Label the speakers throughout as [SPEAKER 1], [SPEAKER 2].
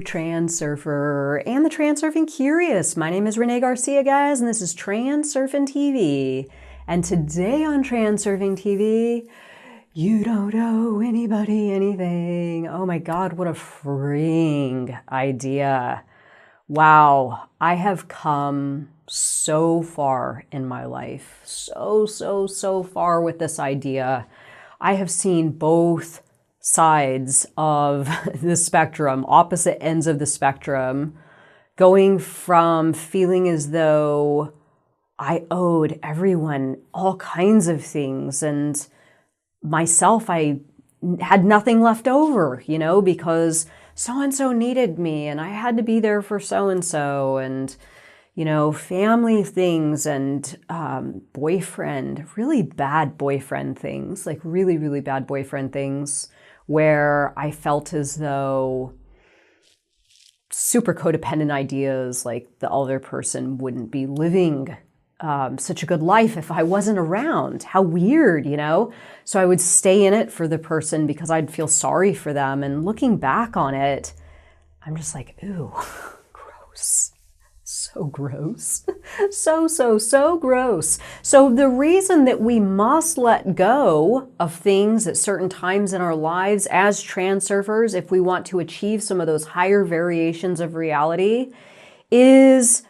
[SPEAKER 1] Transurfer and the Transurfing Curious. My name is Renee Garcia, guys, and this is TransurfingTV. And today on TransurfingTV, you don't owe anybody anything. Oh my God, what a freeing idea. Wow, I have come so far in my life. So far with this idea. I have seen both sides of the spectrum, opposite ends of the spectrum, going from feeling as though I owed everyone all kinds of things, and myself, I had nothing left over, because so-and-so needed me and I had to be there for so-and-so, and family things and boyfriend, really bad boyfriend things, like really bad boyfriend things, where I felt as though super codependent ideas, like the other person wouldn't be living such a good life if I wasn't around. How weird, So I would stay in it for the person because I'd feel sorry for them. And looking back on it, I'm just like, ooh, gross. So gross. So gross. So the reason that we must let go of things at certain times in our lives as transurfers, if we want to achieve some of those higher variations of reality, is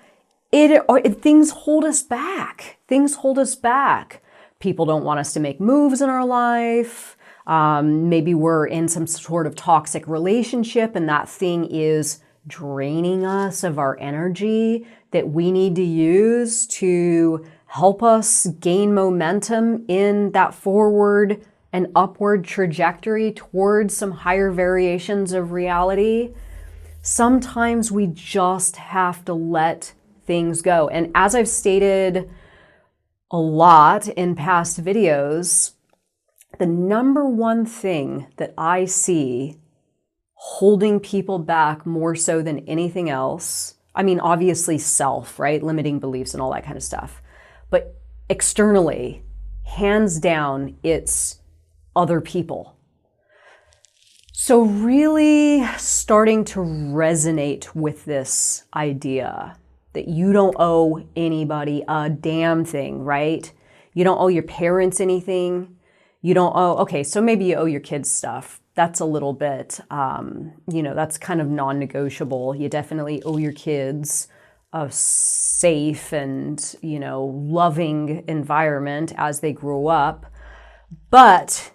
[SPEAKER 1] things hold us back. Things hold us back. People don't want us to make moves in our life. Maybe we're in some sort of toxic relationship and that thing is draining us of our energy that we need to use to help us gain momentum in that forward and upward trajectory towards some higher variations of reality. Sometimes we just have to let things go. And as I've stated a lot in past videos, the number one thing that I see holding people back more so than anything else, I mean, obviously self, right? Limiting beliefs and all that kind of stuff. But externally, hands down, it's other people. So really starting to resonate with this idea that you don't owe anybody a damn thing, right? You don't owe your parents anything. You don't owe, okay, so maybe you owe your kids stuff. That's a little bit, that's kind of non-negotiable. You definitely owe your kids a safe and, loving environment as they grow up. But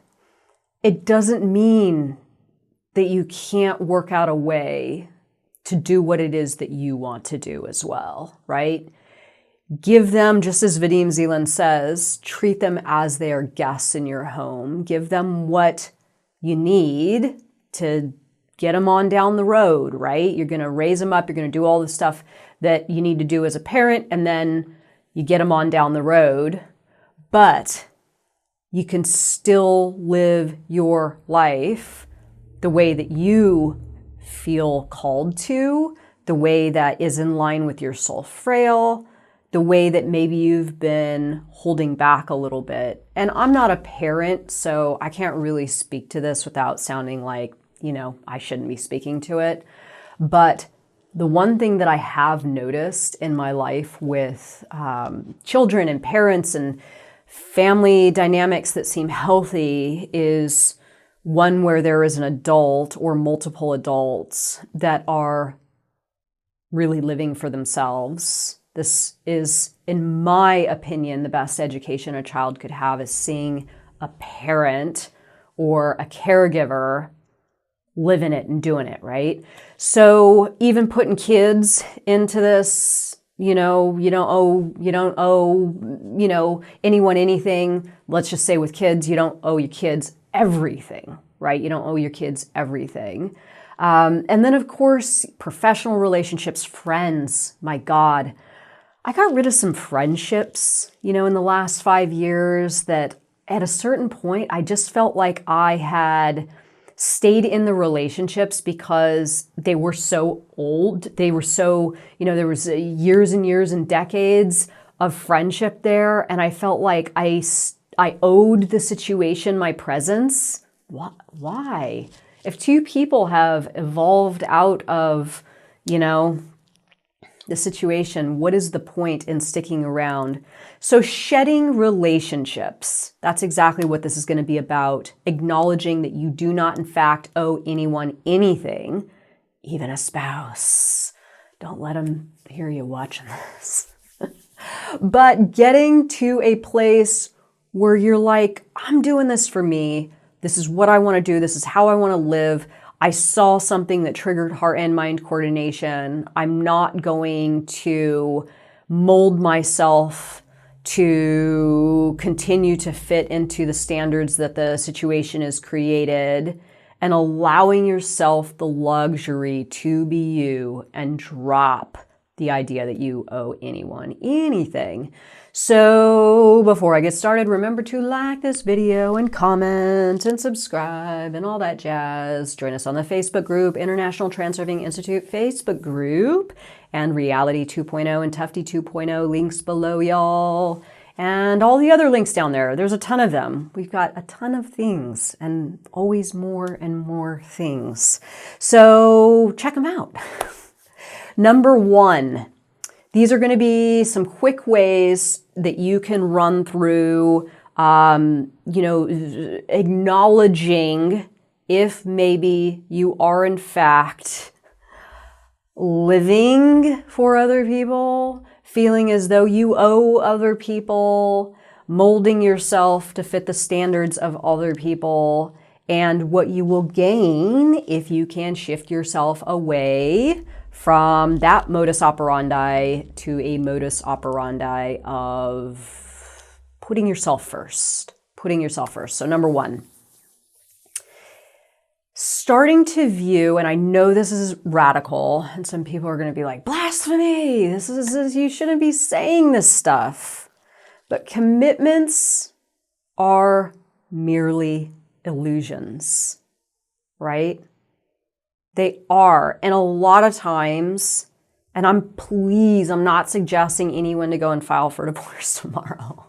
[SPEAKER 1] it doesn't mean that you can't work out a way to do what it is that you want to do as well, right? Give them, just as Vadim Zeland says, treat them as they are guests in your home. Give them what you need to get them on down the road, right? You're going to raise them up. You're going to do all the stuff that you need to do as a parent, and then you get them on down the road. But you can still live your life the way that you feel called to, the way that is in line with your soul frail, the way that maybe you've been holding back a little bit. And I'm not a parent, so I can't really speak to this without sounding like, I shouldn't be speaking to it. But the one thing that I have noticed in my life with children and parents and family dynamics that seem healthy is one where there is an adult or multiple adults that are really living for themselves. This is, in my opinion, the best education a child could have, is seeing a parent or a caregiver living it and doing it, right? So even putting kids into this, you don't owe anyone anything. Let's just say with kids, you don't owe your kids everything, right? You don't owe your kids everything. And then, of course, professional relationships, friends, my God. I got rid of some friendships, in the last 5 years that at a certain point, I just felt like I had stayed in the relationships because they were so old. They were so, there was years and years and decades of friendship there. And I felt like I owed the situation my presence. Why? If two people have evolved out of, you know, the situation, what is the point in sticking around? So shedding relationships, that's exactly what this is going to be about. Acknowledging that you do not, in fact, owe anyone anything, even a spouse. Don't let them hear you watching this. But getting to a place where you're like, I'm doing this for me. This is what I want to do. This is how I want to live. I saw something that triggered heart and mind coordination. I'm not going to mold myself to continue to fit into the standards that the situation has created, and allowing yourself the luxury to be you and drop the idea that you owe anyone anything. So before I get started, remember to like this video and comment and subscribe and all that jazz. Join us on the Facebook group, International Transurfing Institute Facebook group, and Reality 2.0 and Tufty 2.0 links below, y'all. And all the other links down there. There's a ton of them. We've got a ton of things and always more and more things. So check them out. Number one, these are going to be some quick ways that you can run through, acknowledging if maybe you are in fact living for other people, feeling as though you owe other people, molding yourself to fit the standards of other people, and what you will gain if you can shift yourself away from that modus operandi to a modus operandi of putting yourself first. So number one, starting to view, and I know this is radical, and some people are going to be like, blasphemy, this is you shouldn't be saying this stuff. But commitments are merely illusions, right? They are. And a lot of times, and I'm not suggesting anyone to go and file for divorce tomorrow,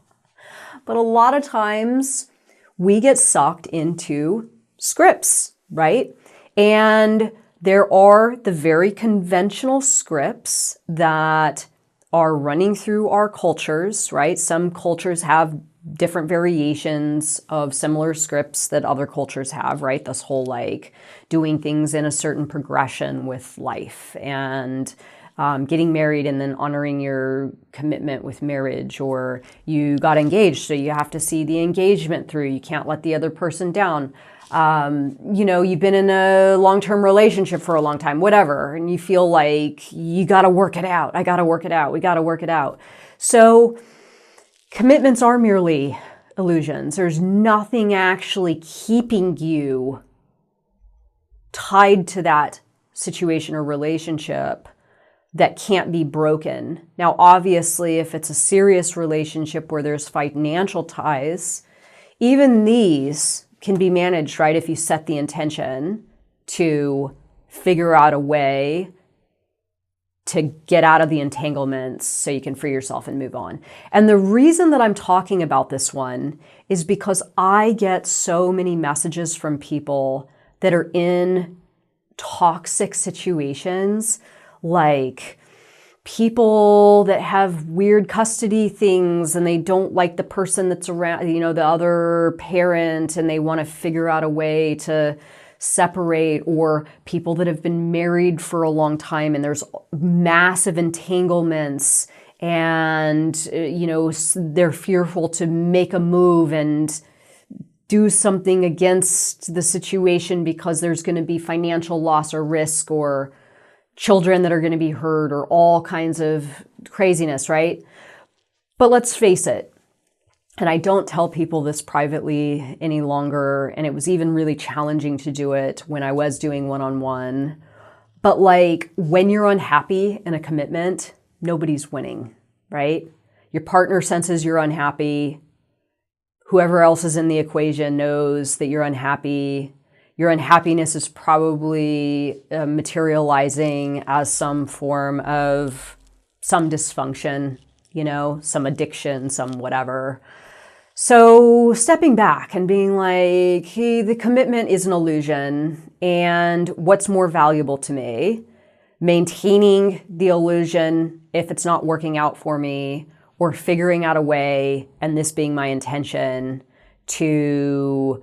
[SPEAKER 1] but a lot of times we get sucked into scripts, right? And there are the very conventional scripts that are running through our cultures, right? Some cultures have different variations of similar scripts that other cultures have, right? This whole like doing things in a certain progression with life, and getting married and then honoring your commitment with marriage, or you got engaged, so you have to see the engagement through. You can't let the other person down. You've been in a long-term relationship for a long time, whatever, and you feel like you got to work it out. I got to work it out. We got to work it out. So commitments are merely illusions. There's nothing actually keeping you tied to that situation or relationship that can't be broken. Now, obviously, if it's a serious relationship where there's financial ties, even these can be managed, right? If you set the intention to figure out a way to get out of the entanglements so you can free yourself and move on. And the reason that I'm talking about this one is because I get so many messages from people that are in toxic situations, like people that have weird custody things and they don't like the person that's around, the other parent, and they want to figure out a way to separate, or people that have been married for a long time and there's massive entanglements, and they're fearful to make a move and do something against the situation because there's going to be financial loss or risk, or children that are going to be hurt, or all kinds of craziness, right? But let's face it, and I don't tell people this privately any longer, and it was even really challenging to do it when I was doing one-on-one. But like, when you're unhappy in a commitment, nobody's winning, right? Your partner senses you're unhappy. Whoever else is in the equation knows that you're unhappy. Your unhappiness is probably materializing as some form of some dysfunction, some addiction, some whatever. So stepping back and being like, hey, the commitment is an illusion, and what's more valuable to me? Maintaining the illusion if it's not working out for me, or figuring out a way, and this being my intention, to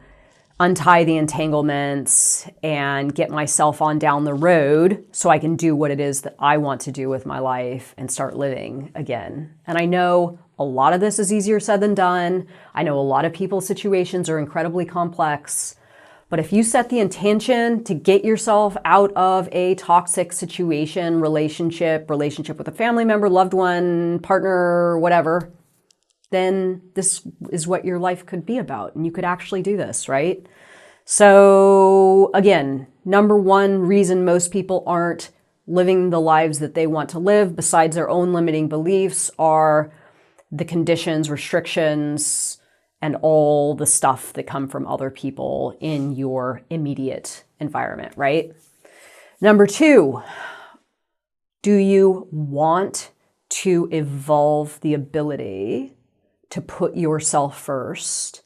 [SPEAKER 1] untie the entanglements and get myself on down the road so I can do what it is that I want to do with my life and start living again. And I know a lot of this is easier said than done. I know a lot of people's situations are incredibly complex. But if you set the intention to get yourself out of a toxic situation, relationship with a family member, loved one, partner, whatever, then this is what your life could be about. And you could actually do this, right? So again, number one reason most people aren't living the lives that they want to live, besides their own limiting beliefs, are the conditions, restrictions, and all the stuff that come from other people in your immediate environment, right? Number two, do you want to evolve the ability to put yourself first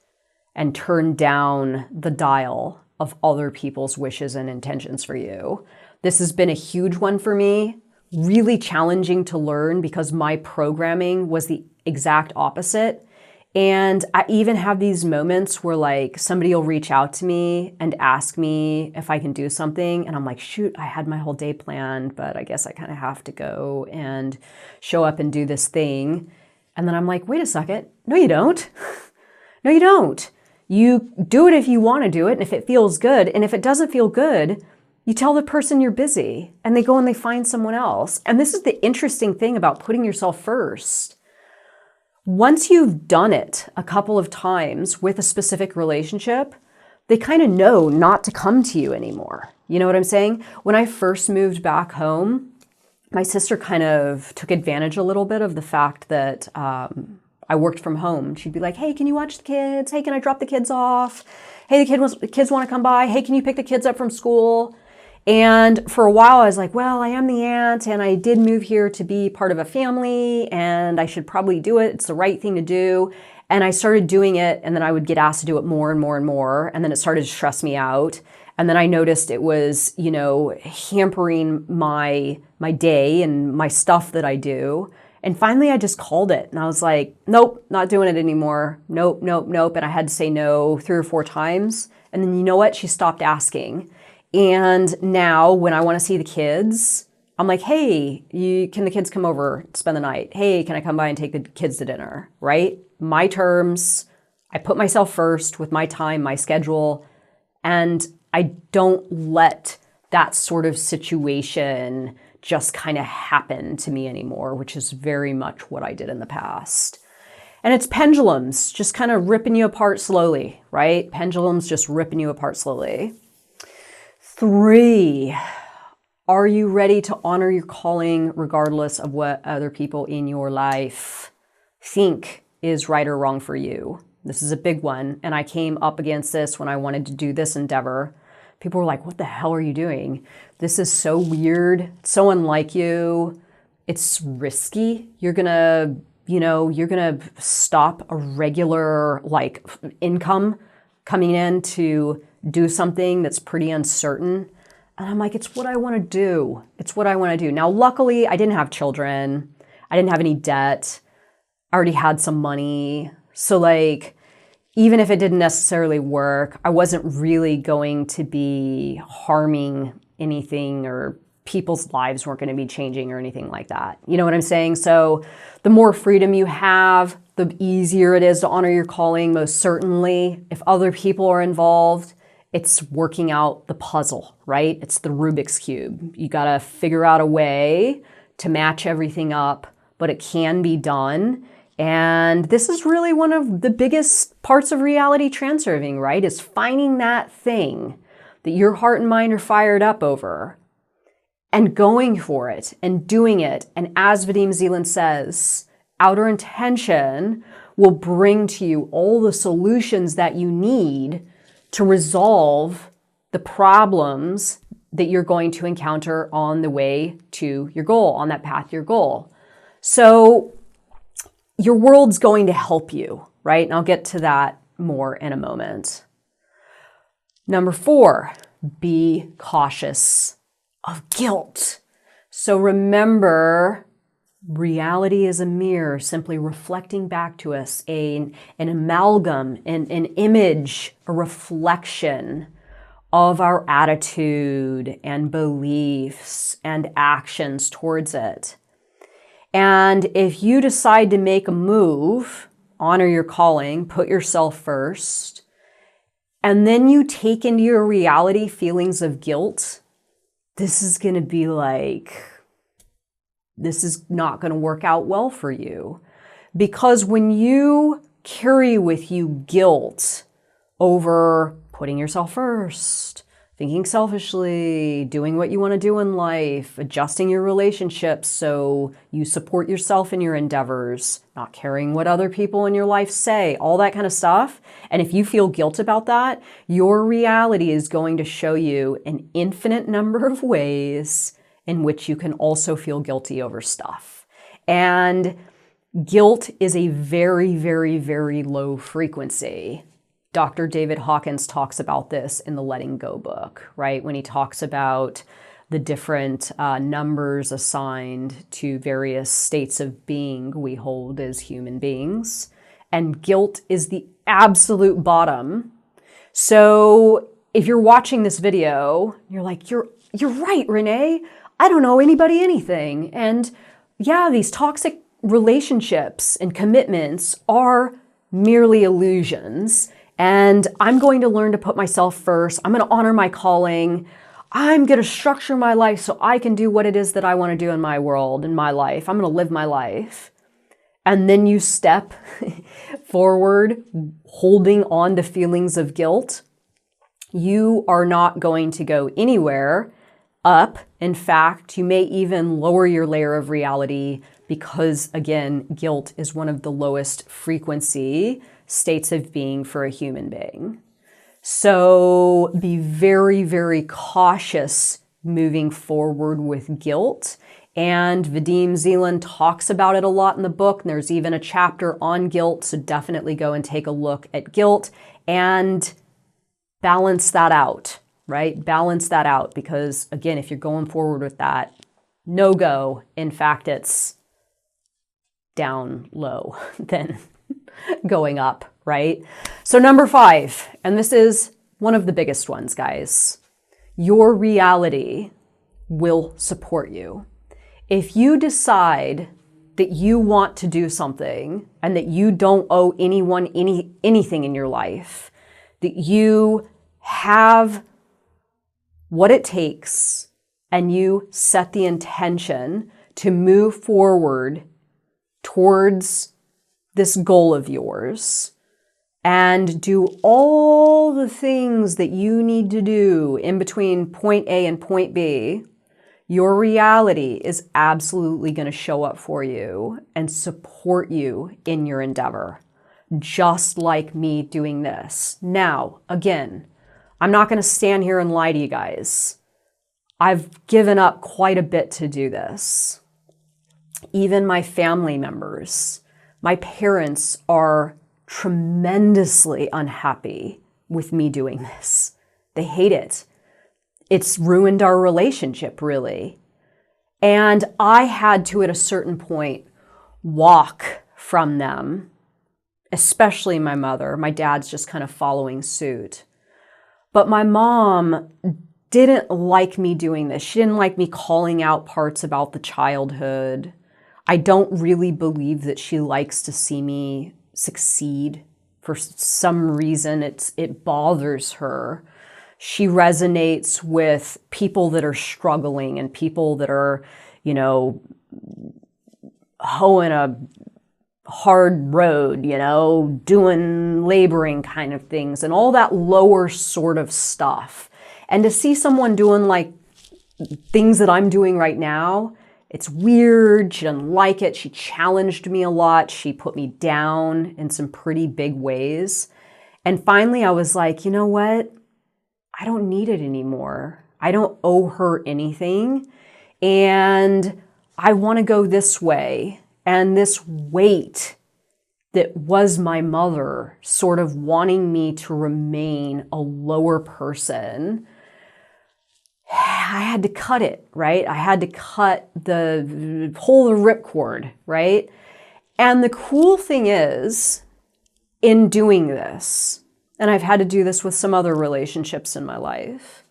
[SPEAKER 1] and turn down the dial of other people's wishes and intentions for you? This has been a huge one for me, really challenging to learn because my programming was the exact opposite. And I even have these moments where like somebody will reach out to me and ask me if I can do something. And I'm like, shoot, I had my whole day planned, but I guess I kind of have to go and show up and do this thing. And then I'm like, wait a second. No, you don't. No, you don't. You do it if you want to do it and if it feels good. And if it doesn't feel good, you tell the person you're busy and they go and they find someone else. And this is the interesting thing about putting yourself first. Once you've done it a couple of times with a specific relationship, they kind of know not to come to you anymore. You know what I'm saying? When I first moved back home, my sister kind of took advantage a little bit of the fact that I worked from home. She'd be like, hey, can you watch the kids? Hey, can I drop the kids off? Hey, the kids want to come by. Hey, can you pick the kids up from school? And for a while, I was like, well, I am the aunt, and I did move here to be part of a family, and I should probably do it. It's the right thing to do. And I started doing it, and then I would get asked to do it more and more and more, and then it started to stress me out. And then I noticed it was, hampering my day and my stuff that I do. And finally, I just called it, and I was like, nope, not doing it anymore. Nope, nope, nope. And I had to say no 3 or 4 times. And then you know what? She stopped asking. And now when I want to see the kids, I'm like, hey, can the kids come over, spend the night? Hey, can I come by and take the kids to dinner, right? My terms, I put myself first with my time, my schedule, and I don't let that sort of situation just kind of happen to me anymore, which is very much what I did in the past. And it's pendulums just kind of ripping you apart slowly, right? Pendulums just ripping you apart slowly. 3, are you ready to honor your calling regardless of what other people in your life think is right or wrong for you? This is a big one. And I came up against this when I wanted to do this endeavor. People were like, what the hell are you doing? This is so weird, so unlike you. It's risky. You're gonna stop a regular income coming in to do something that's pretty uncertain. And I'm like, it's what I want to do. It's what I want to do. Now, luckily, I didn't have children. I didn't have any debt. I already had some money. So even if it didn't necessarily work, I wasn't really going to be harming anything, or people's lives weren't going to be changing or anything like that. You know what I'm saying? So the more freedom you have, the easier it is to honor your calling, most certainly. If other people are involved, it's working out the puzzle, right? It's the Rubik's Cube. You got to figure out a way to match everything up, but it can be done. And this is really one of the biggest parts of reality transurfing, right? Is finding that thing that your heart and mind are fired up over and going for it and doing it. And as Vadim Zeland says, outer intention will bring to you all the solutions that you need to resolve the problems that you're going to encounter on the way to your goal, on that path to your goal. So your world's going to help you right? And I'll get to that more in a moment. Number 4, be cautious of guilt. So remember, reality is a mirror, simply reflecting back to us an amalgam, an image, a reflection of our attitude and beliefs and actions towards it. And if you decide to make a move, honor your calling, put yourself first, and then you take into your reality feelings of guilt, this is going to be like, this is not going to work out well for you. Because when you carry with you guilt over putting yourself first, thinking selfishly, doing what you want to do in life, adjusting your relationships so you support yourself in your endeavors, not caring what other people in your life say, all that kind of stuff. And if you feel guilt about that, your reality is going to show you an infinite number of ways in which you can also feel guilty over stuff. And guilt is a very, very, very low frequency. Dr. David Hawkins talks about this in the Letting Go book, right? When he talks about the different numbers assigned to various states of being we hold as human beings. And guilt is the absolute bottom. So if you're watching this video, you're like, you're right, Renee. I don't owe anybody anything. And yeah, these toxic relationships and commitments are merely illusions. And I'm going to learn to put myself first. I'm going to honor my calling. I'm going to structure my life so I can do what it is that I want to do in my world, in my life. I'm going to live my life. And then you step forward, holding on to feelings of guilt. You are not going to go anywhere up. In fact, you may even lower your layer of reality because, again, guilt is one of the lowest frequency states of being for a human being. So be very, very cautious moving forward with guilt. And Vadim Zeland talks about it a lot in the book. And there's even a chapter on guilt. So definitely go and take a look at guilt and balance that out, right? Balance that out because, again, if you're going forward with that, no go. In fact, it's down low than going up, right? So number 5, and this is one of the biggest ones, guys. Your reality will support you. If you decide that you want to do something and that you don't owe anyone anything in your life, that you have what it takes and you set the intention to move forward towards this goal of yours and do all the things that you need to do in between point A and point B, your reality is absolutely going to show up for you and support you in your endeavor, just like me doing this. Now, again, I'm not going to stand here and lie to you guys. I've given up quite a bit to do this. Even my family members, my parents are tremendously unhappy with me doing this. They hate it. It's ruined our relationship, really. And I had to, at a certain point, walk from them, especially my mother. My dad's just kind of following suit. But my mom didn't like me doing this. She didn't like me calling out parts about the childhood. I don't really believe that she likes to see me succeed. For some reason, it bothers her. She resonates with people that are struggling and people that are, hoeing a hard road, doing laboring kind of things and all that lower sort of stuff. And to see someone doing like things that I'm doing right now, it's weird. She doesn't like it. She challenged me a lot. She put me down in some pretty big ways. And finally, I was like, you know what? I don't need it anymore. I don't owe her anything. And I want to go this way. And this weight that was my mother sort of wanting me to remain a lower person, I had to cut it, right? I had to pull the ripcord, right? And the cool thing is, in doing this, and I've had to do this with some other relationships in my life,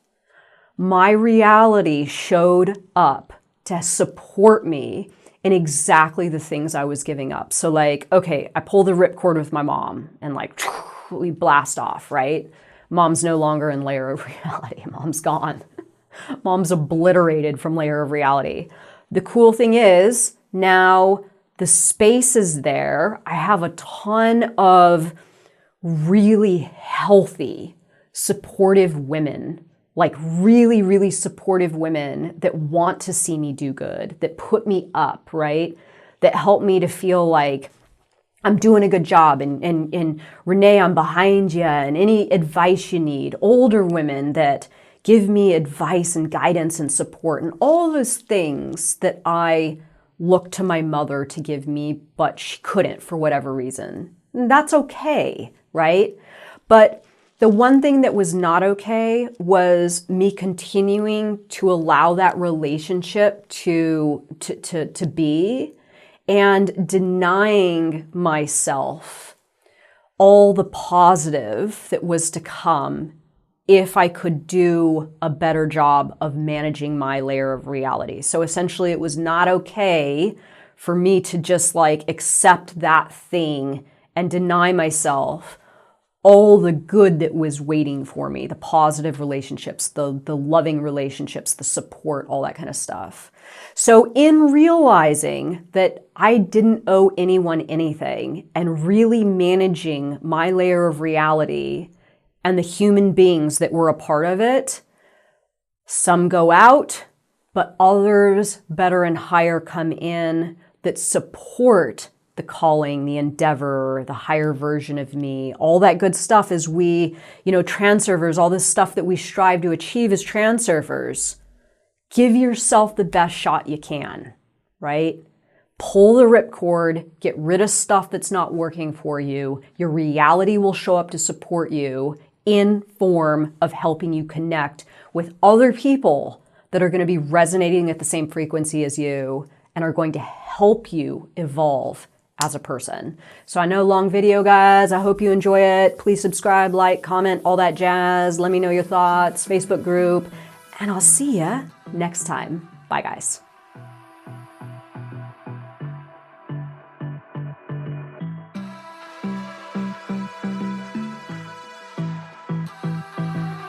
[SPEAKER 1] my reality showed up to support me in exactly the things I was giving up. So like, okay, I pull the ripcord with my mom and like, we blast off, right? Mom's no longer in layer of reality. Mom's gone. Mom's obliterated from layer of reality. The cool thing is now the space is there. I have a ton of really healthy, supportive women, like really, really supportive women that want to see me do good, that put me up, right? That help me to feel like I'm doing a good job. And Renee, I'm behind you. And any advice you need. Older women that give me advice and guidance and support and all those things that I looked to my mother to give me, but she couldn't for whatever reason. And that's okay, right? But the one thing that was not okay was me continuing to allow that relationship to be and denying myself all the positive that was to come if I could do a better job of managing my layer of reality. So essentially it was not okay for me to just like accept that thing and deny myself all the good that was waiting for me, the positive relationships, the loving relationships, the support, all that kind of stuff. So in realizing that I didn't owe anyone anything and really managing my layer of reality and the human beings that were a part of it, some go out, but others better and higher come in that support the calling, the endeavor, the higher version of me, all that good stuff as we, transurfers, all this stuff that we strive to achieve as transurfers. Give yourself the best shot you can, right? Pull the ripcord, get rid of stuff that's not working for you. Your reality will show up to support you in form of helping you connect with other people that are going to be resonating at the same frequency as you and are going to help you evolve as a person. So I know long video, guys. I hope you enjoy it. Please subscribe, like, comment, all that jazz. Let me know your thoughts, Facebook group, and I'll see ya next time. Bye, guys.